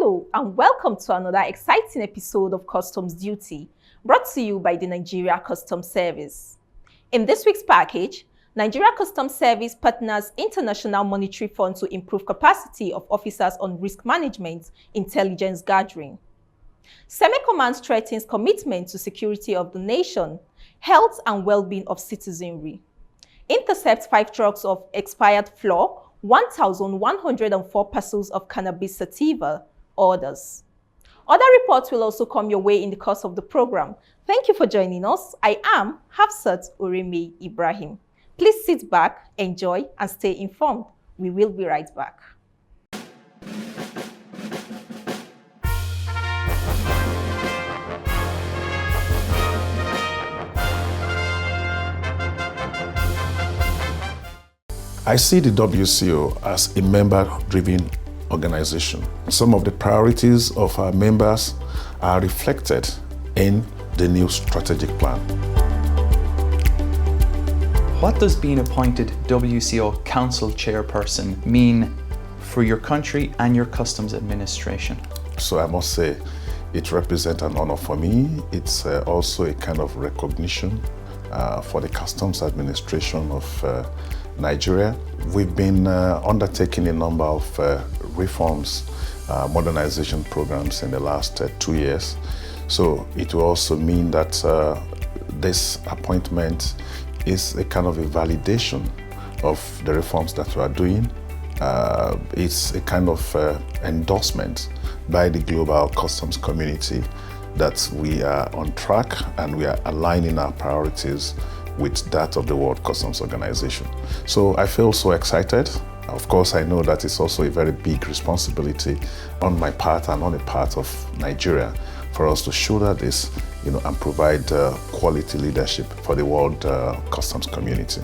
Hello and welcome to another exciting episode of Customs Duty, brought to you by the Nigeria Customs Service. In this week's package, Nigeria Customs Service partners International Monetary Fund to improve capacity of officers on risk management, intelligence gathering. Semi-Command threatens commitment to security of the nation, health and well-being of citizenry. Intercept 5 trucks of expired flour, 1,104 parcels of cannabis sativa, orders. Other reports will also come your way in the course of the program. Thank you for joining us. I am Hafsat Oreme Ibrahim. Please sit back, enjoy, and stay informed. We will be right back. I see the WCO as a member-driven organization. Some of the priorities of our members are reflected in the new strategic plan. What does being appointed WCO Council Chairperson mean for your country and your customs administration? So I must say, it represents an honor for me. It's also a kind of recognition for the customs administration of Nigeria. We've been undertaking a number of reforms, modernization programs in the last 2 years. So it will also mean that this appointment is a kind of a validation of the reforms that we are doing. It's a kind of endorsement by the global customs community that we are on track and we are aligning our priorities with that of the World Customs Organization. So I feel so excited. Of course, I know that it's also a very big responsibility on my part and on the part of Nigeria for us to shoulder this, and provide quality leadership for the world customs community.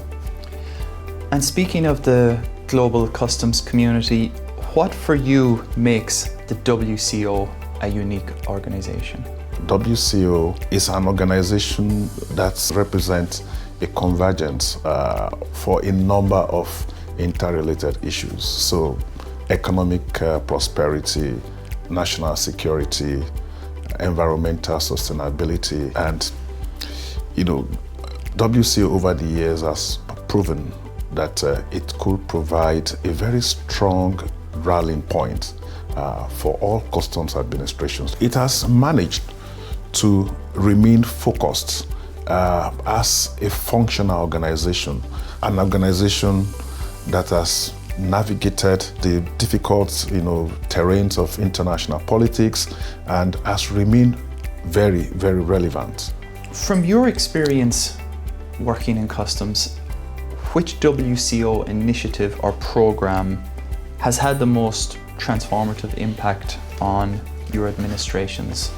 And speaking of the global customs community, what for you makes the WCO a unique organization? WCO is an organization that represents a convergence for a number of interrelated issues. So economic prosperity, national security, environmental sustainability, and WCO over the years has proven that it could provide a very strong rallying point for all customs administrations. It has managed to remain focused as a functional organization, an organization that has navigated the difficult, terrains of international politics and has remained very, very relevant. From your experience working in customs, which WCO initiative or program has had the most transformative impact on your administrations?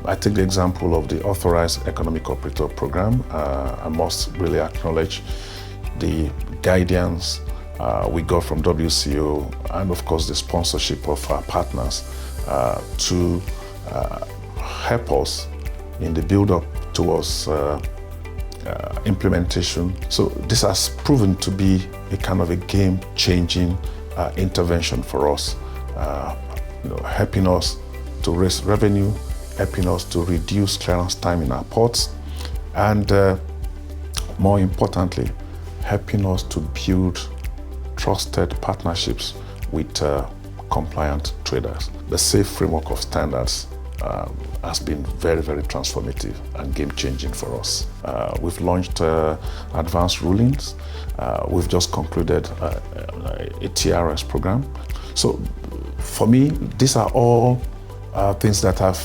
I take the example of the Authorized Economic Operator Program. I must really acknowledge the guidance we got from WCO and of course the sponsorship of our partners to help us in the build-up towards implementation. So this has proven to be a kind of a game-changing intervention for us, helping us to raise revenue, helping us to reduce clearance time in our ports, and more importantly, helping us to build trusted partnerships with compliant traders. The safe framework of standards has been very, very transformative and game-changing for us. We've launched advanced rulings. We've just concluded a TRS program. So for me, these are all things that have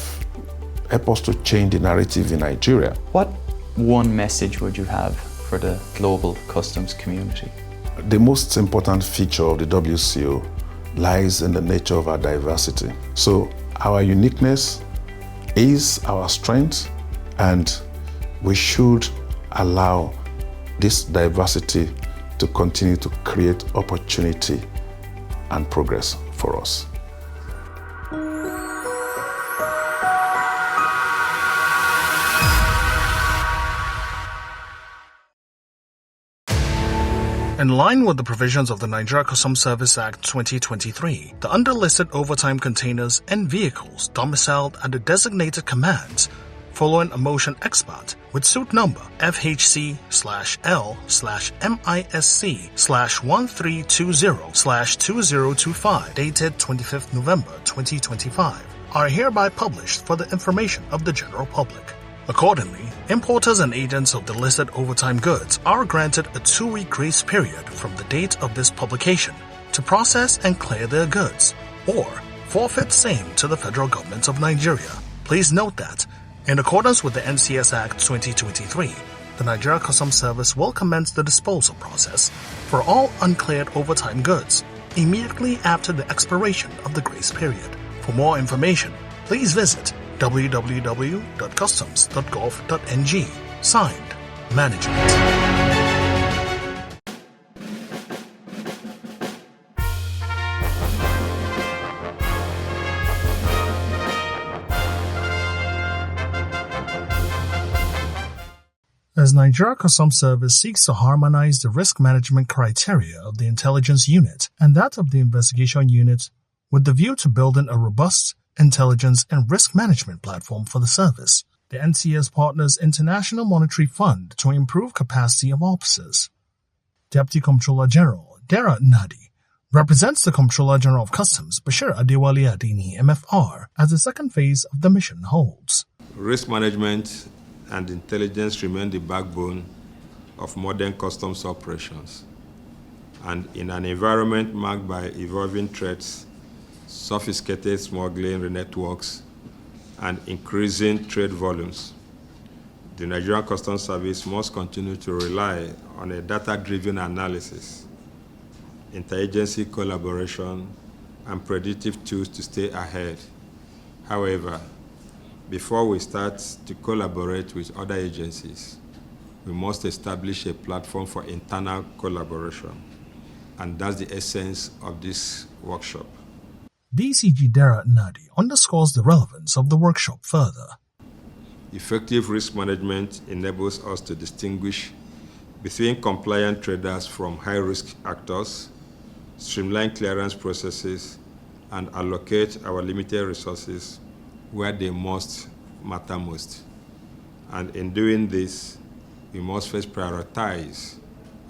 helped us to change the narrative in Nigeria. What one message would you have for the global customs community? The most important feature of the WCO lies in the nature of our diversity. So our uniqueness is our strength, and we should allow this diversity to continue to create opportunity and progress for us. In line with the provisions of the Nigeria Customs Service Act 2023, the underlisted overtime containers and vehicles domiciled at the designated commands following a motion expert with suit number FHC/L/MISC/1320/2025 dated 25th November 2025 are hereby published for the information of the general public. Accordingly, importers and agents of the listed overtime goods are granted a 2-week grace period from the date of this publication to process and clear their goods, or forfeit same to the federal government of Nigeria. Please note that, in accordance with the NCS Act 2023, the Nigeria Customs Service will commence the disposal process for all uncleared overtime goods immediately after the expiration of the grace period. For more information, please visit www.customs.gov.ng. Signed, Management. As Nigeria Customs Service seeks to harmonize the risk management criteria of the intelligence unit and that of the investigation unit with the view to building a robust intelligence and risk management platform for the service, the NCS partners International Monetary Fund to improve capacity of officers. Deputy Comptroller General Dara Nadi represents the Comptroller General of Customs Bashir Adewale Adini MFR as the second phase of the mission holds. Risk management and intelligence remain the backbone of modern customs operations, and in an environment marked by evolving threats, sophisticated smuggling networks, and increasing trade volumes, the Nigerian Customs Service must continue to rely on a data-driven analysis, interagency collaboration, and predictive tools to stay ahead. However, before we start to collaborate with other agencies, we must establish a platform for internal collaboration, and that's the essence of this workshop. DCG Dara Nadi underscores the relevance of the workshop further. Effective risk management enables us to distinguish between compliant traders from high-risk actors, streamline clearance processes, and allocate our limited resources where they matter most. And in doing this, we must first prioritize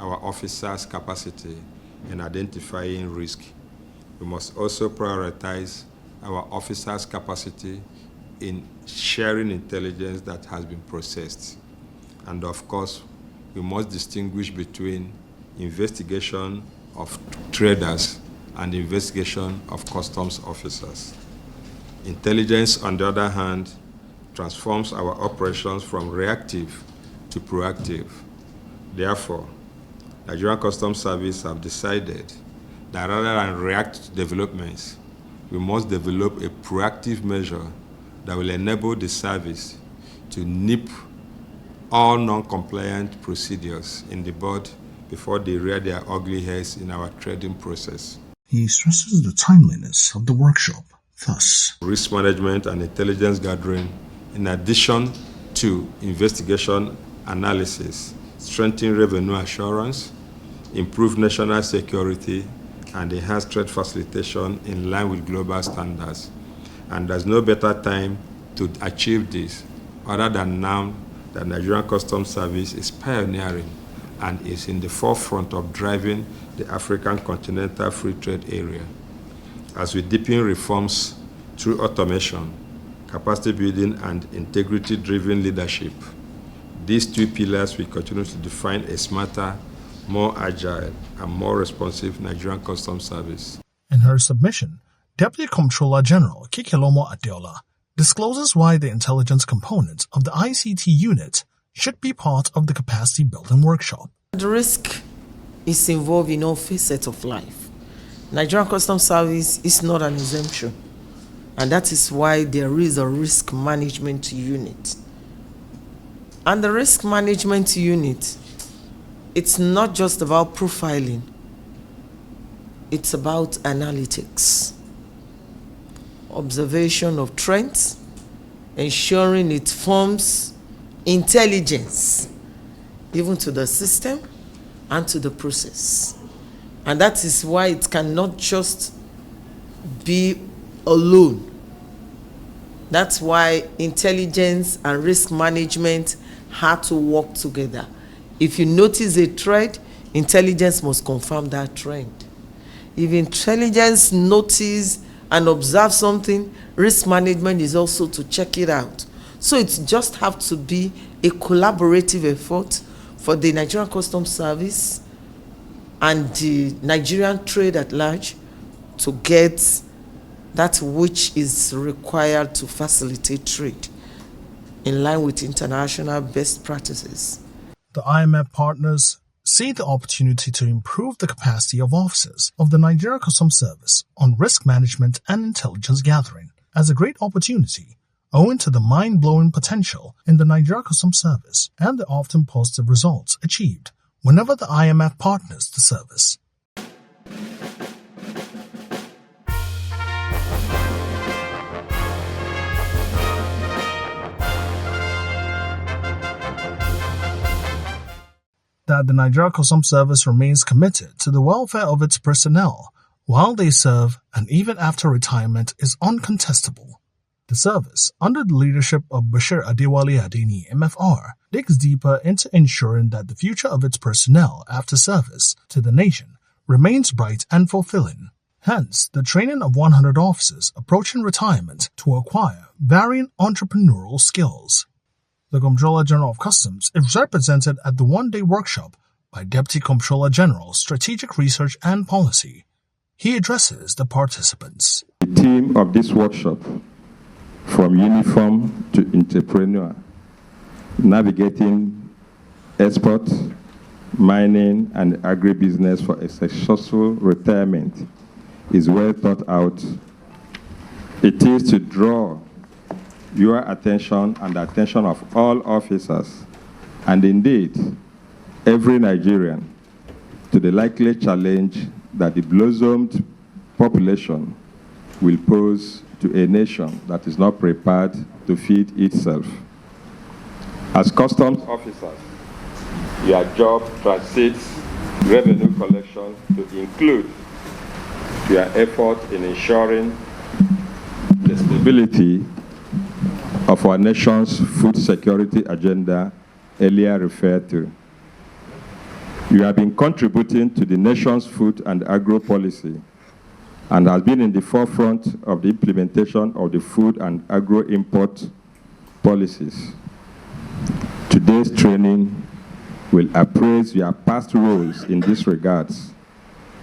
our officers' capacity in identifying risk. We must also prioritize our officers' capacity in sharing intelligence that has been processed. And of course, we must distinguish between investigation of traders and investigation of customs officers. Intelligence, on the other hand, transforms our operations from reactive to proactive. Therefore, Nigerian Customs Service have decided that rather than react to developments, we must develop a proactive measure that will enable the service to nip all non-compliant procedures in the bud before they rear their ugly heads in our trading process. He stresses the timeliness of the workshop. Thus, risk management and intelligence gathering, in addition to investigation analysis, strengthen revenue assurance, improve national security, and enhance trade facilitation in line with global standards. And there's no better time to achieve this other than now that Nigerian Customs Service is pioneering and is in the forefront of driving the African Continental Free Trade Area. As we deepen reforms through automation, capacity building, and integrity-driven leadership, these two pillars will continue to define a smarter, more agile, and more responsive Nigerian Customs Service. In her submission, Deputy Comptroller General Kikilomo Adeola discloses why the intelligence component of the ICT unit should be part of the capacity building workshop. The risk is involved in all facets of life. Nigerian Customs Service is not an exemption, and that is why there is a risk management unit. And the risk management unit, it's not just about profiling, it's about analytics, observation of trends, ensuring it forms intelligence, even to the system, and to the process. And that is why it cannot just be alone. That's why intelligence and risk management had to work together. If you notice a trend, intelligence must confirm that trend. If intelligence notice and observe something, risk management is also to check it out. So it just have to be a collaborative effort for the Nigerian Customs Service and the Nigerian trade at large to get that which is required to facilitate trade in line with international best practices. The IMF partners see the opportunity to improve the capacity of officers of the Nigeria Customs Service on risk management and intelligence gathering as a great opportunity, owing to the mind-blowing potential in the Nigeria Customs Service and the often positive results achieved whenever the IMF partners the service. That the Nigeria Customs Service remains committed to the welfare of its personnel while they serve and even after retirement is uncontestable. The service, under the leadership of Bashir Adewale Adeni, MFR, digs deeper into ensuring that the future of its personnel after service to the nation remains bright and fulfilling. Hence, the training of 100 officers approaching retirement to acquire varying entrepreneurial skills. The Comptroller General of Customs is represented at the one-day workshop by Deputy Comptroller General, Strategic Research and Policy. He addresses the participants. The theme of this workshop, from uniform to entrepreneur, navigating export, mining, and agribusiness for a successful retirement, is well thought out. It is to draw your attention and the attention of all officers, and indeed every Nigerian, to the likely challenge that the blossomed population will pose to a nation that is not prepared to feed itself. As customs officers, your job transcends revenue collection to include your effort in ensuring the stability of our nation's food security agenda earlier referred to. You have been contributing to the nation's food and agro policy and has been in the forefront of the implementation of the food and agro import policies. Today's training will appraise your past roles in these regards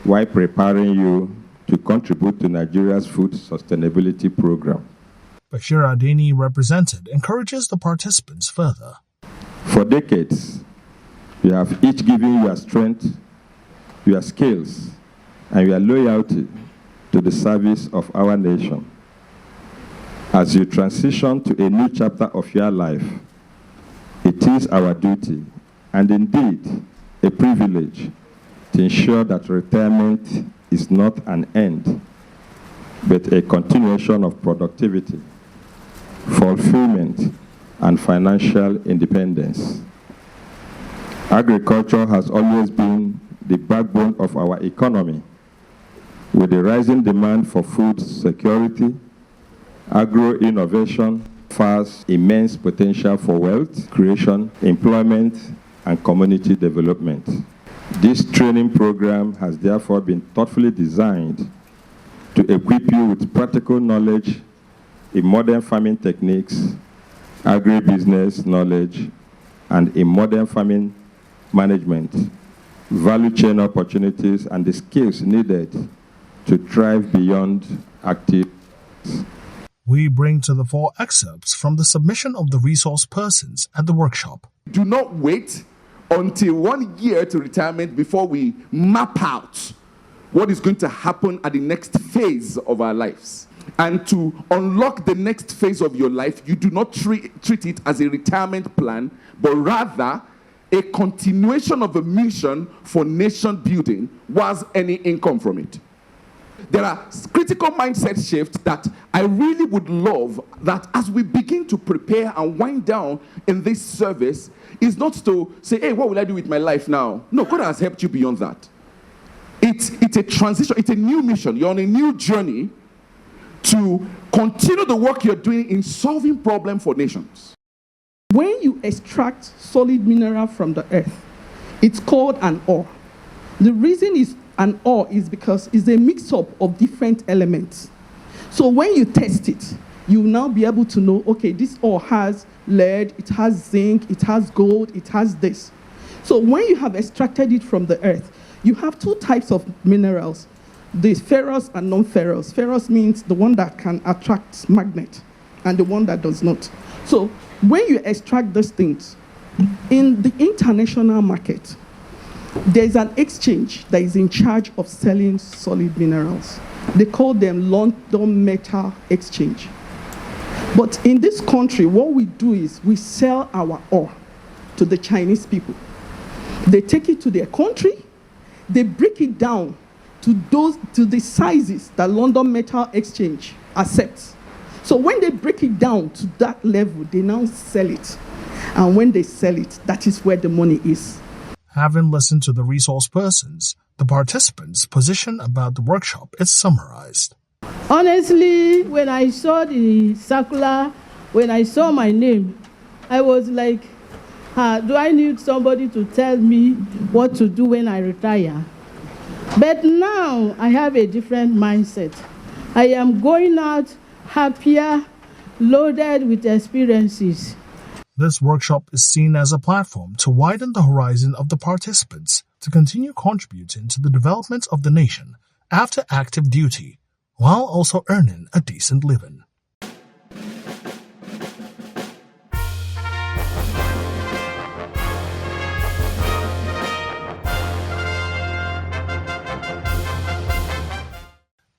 while preparing you to contribute to Nigeria's food sustainability program. Bashir Adeni, represented, encourages the participants further. For decades, you have each given your strength, your skills, and your loyalty to the service of our nation. As you transition to a new chapter of your life, it is our duty, and indeed a privilege, to ensure that retirement is not an end, but a continuation of productivity, fulfillment, and financial independence. Agriculture has always been the backbone of our economy. With the rising demand for food security, agro-innovation offers immense potential for wealth creation, employment, and community development. This training program has therefore been thoughtfully designed to equip you with practical knowledge in modern farming techniques, agribusiness knowledge, and in modern farming management, value chain opportunities, and the skills needed to thrive beyond active. We bring to the fore excerpts from the submission of the resource persons at the workshop. Do not wait until 1 year to retirement before we map out what is going to happen at the next phase of our lives. And to unlock the next phase of your life, you do not treat it as a retirement plan, but rather a continuation of a mission for nation building, was any income from it. There are critical mindset shifts that I really would love that as we begin to prepare and wind down in this service, is not to say, hey, what will I do with my life now? No, God has helped you beyond that. It's a transition, it's a new mission. You're on a new journey to continue the work you're doing in solving problems for nations. When you extract solid mineral from the earth, it's called an ore. The reason is an ore is because it's a mix-up of different elements. So when you test it, you'll now be able to know, okay, this ore has lead, it has zinc, it has gold, it has this. So when you have extracted it from the earth, you have two types of minerals, the ferrous and non-ferrous. Ferrous means the one that can attract magnet and the one that does not. So when you extract those things, in the international market, there's an exchange that is in charge of selling solid minerals. They call them London Metal Exchange. But in this country, what we do is we sell our ore to the Chinese people. They take it to their country, they break it down to the sizes that London Metal Exchange accepts. So when they break it down to that level, they now sell it. And when they sell it, that is where the money is. Having listened to the resource persons, the participants' position about the workshop is summarized. Honestly, when I saw the circular, when I saw my name, I was like, do I need somebody to tell me what to do when I retire? But now I have a different mindset. I am going out happier, loaded with experiences. This workshop is seen as a platform to widen the horizon of the participants to continue contributing to the development of the nation after active duty, while also earning a decent living.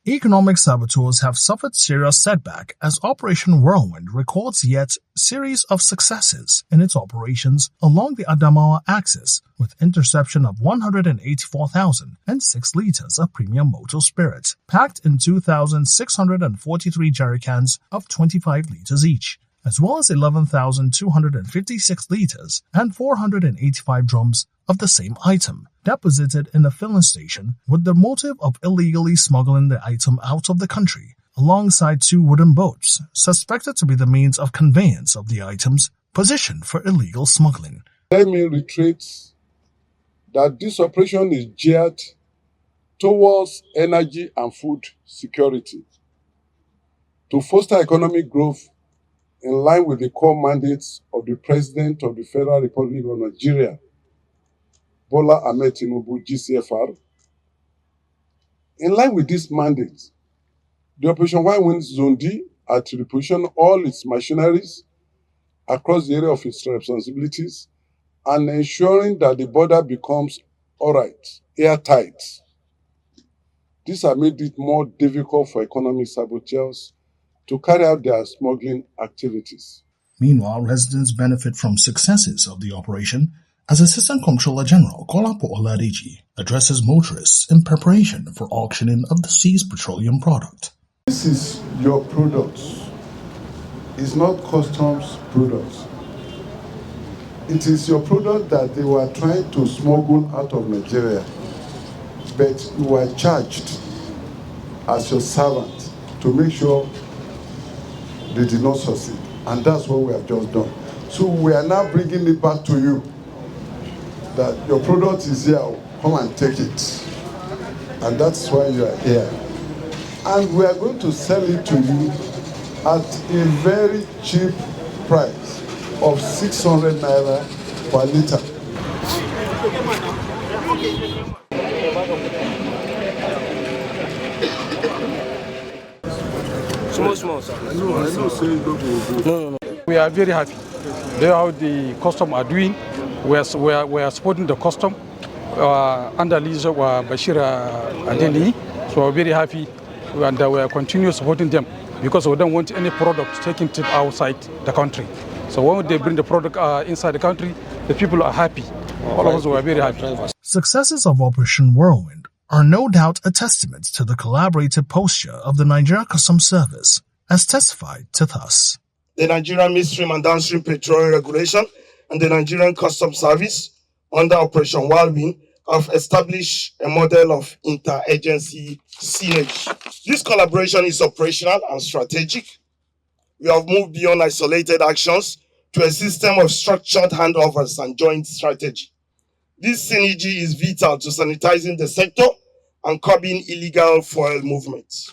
Economic saboteurs have suffered serious setback as Operation Whirlwind records yet series of successes in its operations along the Adamawa axis, with interception of 184,006 liters of premium motor spirit, packed in 2,643 jerrycans of 25 liters each, as well as 11,256 liters and 485 drums of the same item, deposited in a filling station with the motive of illegally smuggling the item out of the country, alongside 2 wooden boats suspected to be the means of conveyance of the items positioned for illegal smuggling. Let me reiterate that this operation is geared towards energy and food security to foster economic growth in line with the core mandates of the President of the Federal Republic of Nigeria, Bola Ahmed Tinubu, GCFR. In line with this mandate, the Operation Whirlwind Zone D are to reposition all its machineries across the area of its responsibilities and ensuring that the border becomes airtight. These have made it more difficult for economic saboteurs to carry out their smuggling activities. Meanwhile, residents benefit from successes of the operation as Assistant Comptroller General Kolapo Oladeji addresses motorists in preparation for auctioning of the seized petroleum product. This is your product. It's not customs products. It is your product that they were trying to smuggle out of Nigeria, but you were charged as your servant to make sure they did not succeed. And that's what we have just done. So we are now bringing it back to you, that your product is here, come and take it. And that's why you are here. And we are going to sell it to you at a very cheap price of 600 naira per liter. Small, sir. No. We are very happy. They how the custom are doing. We are supporting the custom under Lisa Bashir Adeni. So we're very happy, and we are continue supporting them because we don't want any product taken to outside the country. So when they bring the product inside the country, the people are happy. All of us were very happy. Successes of Operation Whirlwind are no doubt a testament to the collaborative posture of the Nigerian Customs Service, as testified to thus. The Nigerian Midstream and Downstream Petroleum Regulation and the Nigerian Customs Service, under Operation Whirlwind, have established a model of interagency synergy. This collaboration is operational and strategic. We have moved beyond isolated actions to a system of structured handovers and joint strategy. This synergy is vital to sanitizing the sector and curbing illegal fuel movements.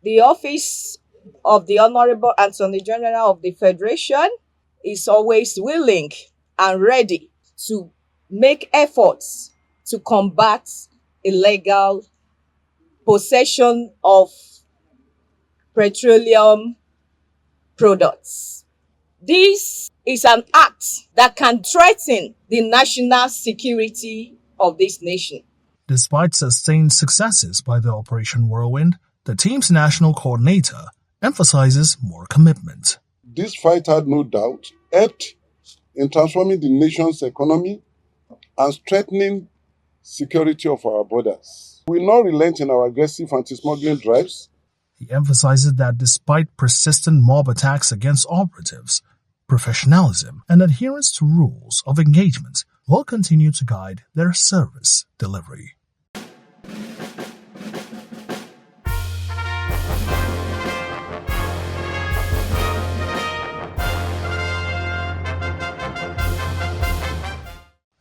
The Office of the Honorable Attorney General of the Federation is always willing and ready to make efforts to combat illegal possession of petroleum products. This is an act that can threaten the national security of this nation. Despite sustained successes by the Operation Whirlwind, the team's national coordinator emphasizes more commitment. This fight had no doubt helped in transforming the nation's economy and strengthening security of our borders. We will not relent in our aggressive anti-smuggling drives. He emphasizes that despite persistent mob attacks against operatives, professionalism and adherence to rules of engagement will continue to guide their service delivery.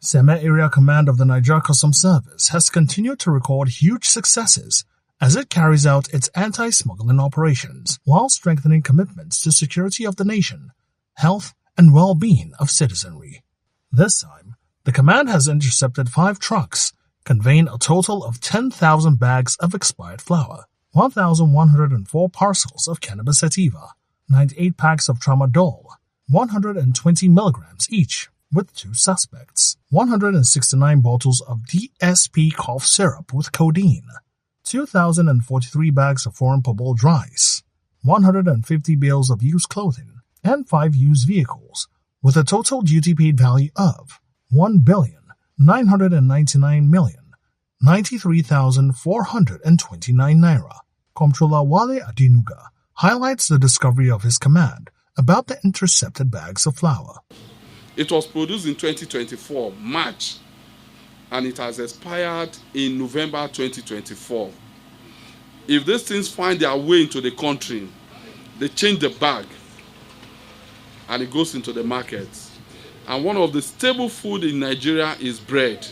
Seme Area Command of the Nigeria Customs Service has continued to record huge successes as it carries out its anti-smuggling operations while strengthening commitments to security of the nation, health, and well-being of citizenry. This time, the command has intercepted 5 trucks conveying a total of 10,000 bags of expired flour, 1,104 parcels of cannabis sativa, 98 packs of tramadol, 120 milligrams each, with 2 suspects, 169 bottles of DSP cough syrup with codeine, 2,043 bags of foreign parboiled rice, 150 bales of used clothing, and 5 used vehicles, with a total duty paid value of 1,999,093,429 naira. Comptroller Wale Adinuga highlights the discovery of his command about the intercepted bags of flour. It was produced in 2024, March, and it has expired in November 2024. If these things find their way into the country, they change the bag and it goes into the market. And one of the staple food in Nigeria is bread.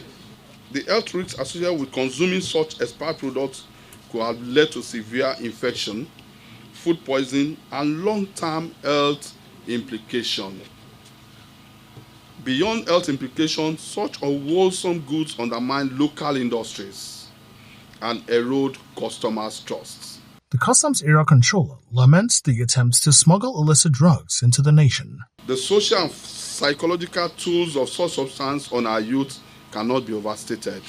The health risks associated with consuming such expired products could have led to severe infection, food poisoning, and long-term health implications. Beyond health implications, such unwholesome goods undermine local industries and erode customers' trust. The Customs Area Controller laments the attempts to smuggle illicit drugs into the nation. The social and psychological tools of such substance on our youth cannot be overstated.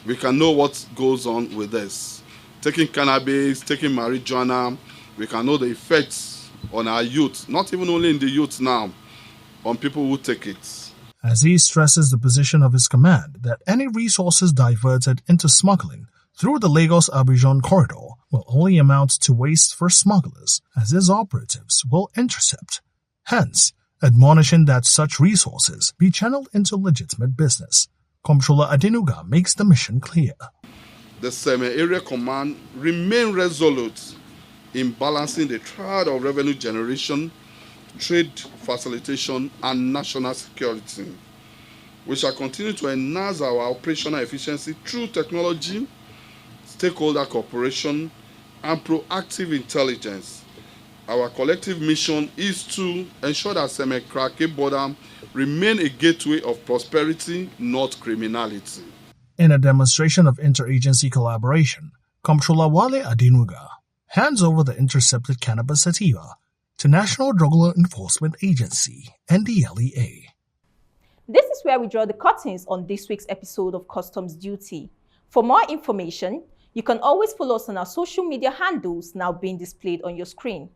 We can know what goes on with this. Taking cannabis, taking marijuana, we can know the effects on our youth, not even only in the youth now, on people who take it. As he stresses the position of his command that any resources diverted into smuggling through the Lagos-Abidjan corridor will only amount to waste for smugglers, as his operatives will intercept, hence admonishing that such resources be channeled into legitimate business. Comptroller Adinuga makes the mission clear. The Seme Area Command remain resolute in balancing the triad of revenue generation, trade facilitation, and national security. We shall continue to enhance our operational efficiency through technology, stakeholder cooperation, and proactive intelligence. Our collective mission is to ensure that Seme-Krake border remain a gateway of prosperity, not criminality. In a demonstration of interagency collaboration, Comptroller Wale Adinuga hands over the intercepted cannabis sativa to National Drug Law Enforcement Agency, NDLEA. This is where we draw the curtains on this week's episode of Customs Duty. For more information, you can always follow us on our social media handles now being displayed on your screen.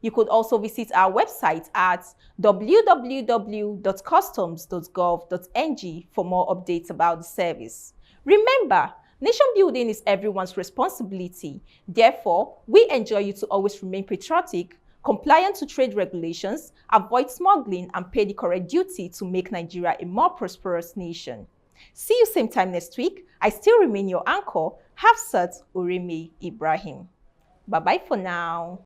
You could also visit our website at www.customs.gov.ng for more updates about the service. Remember, Nation building is everyone's responsibility. Therefore, we enjoin you to always remain patriotic, compliant to trade regulations, avoid smuggling, and pay the correct duty to make Nigeria a more prosperous nation. See you same time next week. I still remain your anchor, Hafsat Uremi Ibrahim. Bye-bye for now.